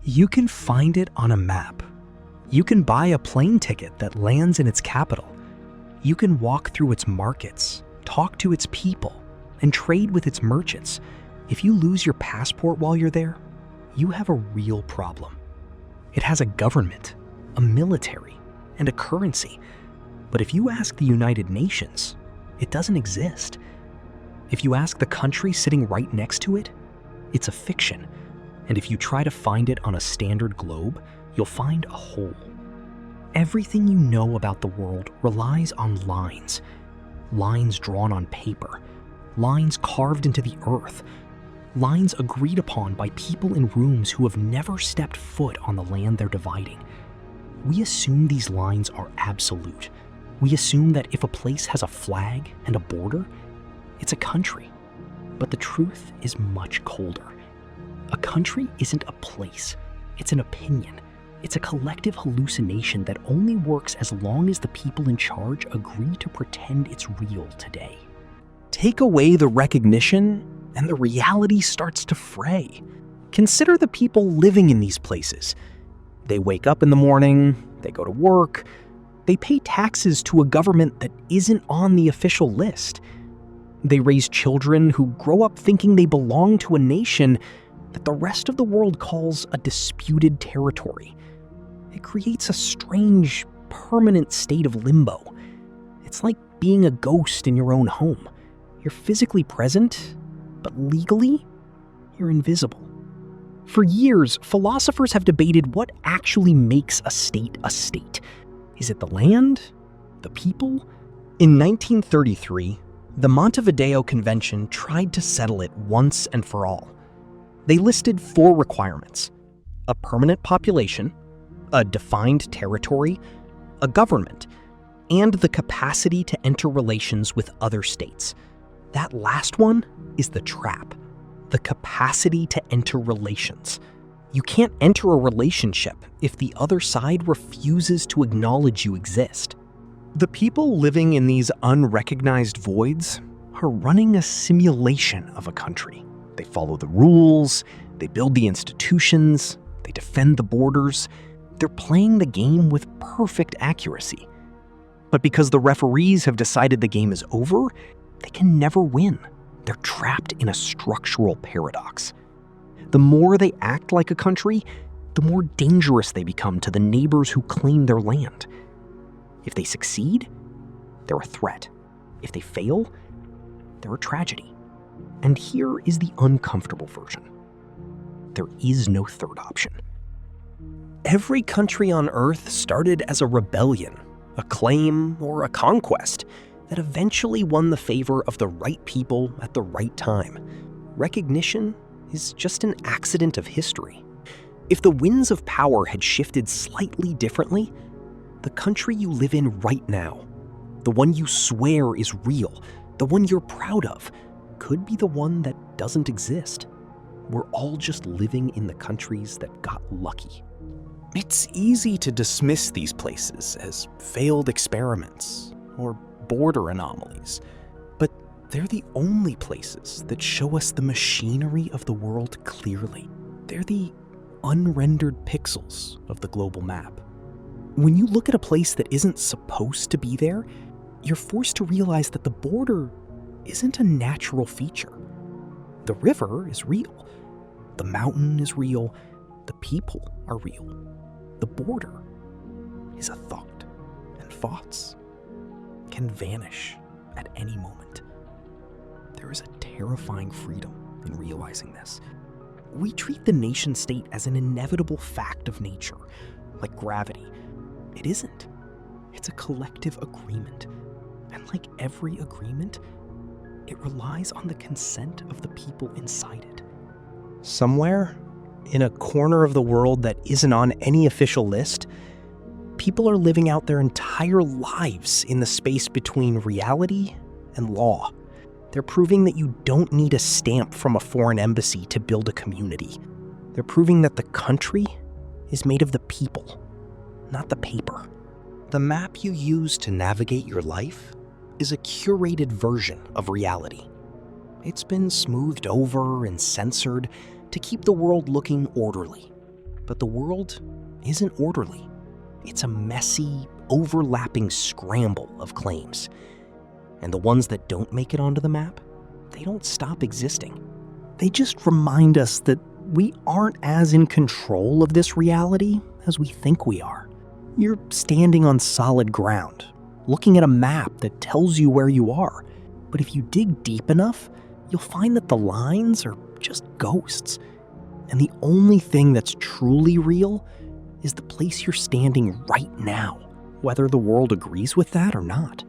You can find it on a map. You can buy a plane ticket that lands in its capital. You can walk through its markets, talk to its people, and trade with its merchants. If you lose your passport while you're there, you have a real problem. It has a government, a military, and a currency. But if you ask the United Nations, it doesn't exist. If you ask the country sitting right next to it, it's a fiction. And if you try to find it on a standard globe, you'll find a hole. Everything you know about the world relies on lines. Lines drawn on paper. Lines carved into the earth. Lines agreed upon by people in rooms who have never stepped foot on the land they're dividing. We assume these lines are absolute. We assume that if a place has a flag and a border, it's a country. But the truth is much colder. A country isn't a place. It's an opinion. It's a collective hallucination that only works as long as the people in charge agree to pretend it's real today. Take away the recognition, and the reality starts to fray. Consider the people living in these places. They wake up in the morning, they go to work, they pay taxes to a government that isn't on the official list. They raise children who grow up thinking they belong to a nation that the rest of the world calls a disputed territory. It creates a strange, permanent state of limbo. It's like being a ghost in your own home. You're physically present, but legally, you're invisible. For years, philosophers have debated what actually makes a state a state. Is it the land? The people? In 1933, the Montevideo Convention tried to settle it once and for all. They listed 4 requirements: a permanent population, a defined territory, a government, and the capacity to enter relations with other states. That last one is the trap. The capacity to enter relations. You can't enter a relationship if the other side refuses to acknowledge you exist. The people living in these unrecognized voids are running a simulation of a country. They follow the rules, they build the institutions, they defend the borders. They're playing the game with perfect accuracy. But because the referees have decided the game is over, they can never win. They're trapped in a structural paradox. The more they act like a country, the more dangerous they become to the neighbors who claim their land. If they succeed, they're a threat. If they fail, they're a tragedy. And here is the uncomfortable version. There is no third option. Every country on Earth started as a rebellion, a claim, or a conquest that eventually won the favor of the right people at the right time. Recognition is just an accident of history. If the winds of power had shifted slightly differently, the country you live in right now, the one you swear is real, the one you're proud of, could be the one that doesn't exist. We're all just living in the countries that got lucky. It's easy to dismiss these places as failed experiments or border anomalies, but they're the only places that show us the machinery of the world clearly. They're the unrendered pixels of the global map. When you look at a place that isn't supposed to be there, you're forced to realize that the border isn't a natural feature. The river is real. The mountain is real. The people are real. The border is a thought, and thoughts can vanish at any moment. There is a terrifying freedom in realizing this. We treat the nation-state as an inevitable fact of nature, like gravity. It isn't. It's a collective agreement. And like every agreement, it relies on the consent of the people inside it. Somewhere, in a corner of the world that isn't on any official list, people are living out their entire lives in the space between reality and law. They're proving that you don't need a stamp from a foreign embassy to build a community. They're proving that the country is made of the people, not the paper. The map you use to navigate your life is a curated version of reality. It's been smoothed over and censored to keep the world looking orderly. But the world isn't orderly. It's a messy, overlapping scramble of claims. And the ones that don't make it onto the map, they don't stop existing. They just remind us that we aren't as in control of this reality as we think we are. You're standing on solid ground, looking at a map that tells you where you are. But if you dig deep enough, you'll find that the lines are just ghosts. And the only thing that's truly real is the place you're standing right now, whether the world agrees with that or not.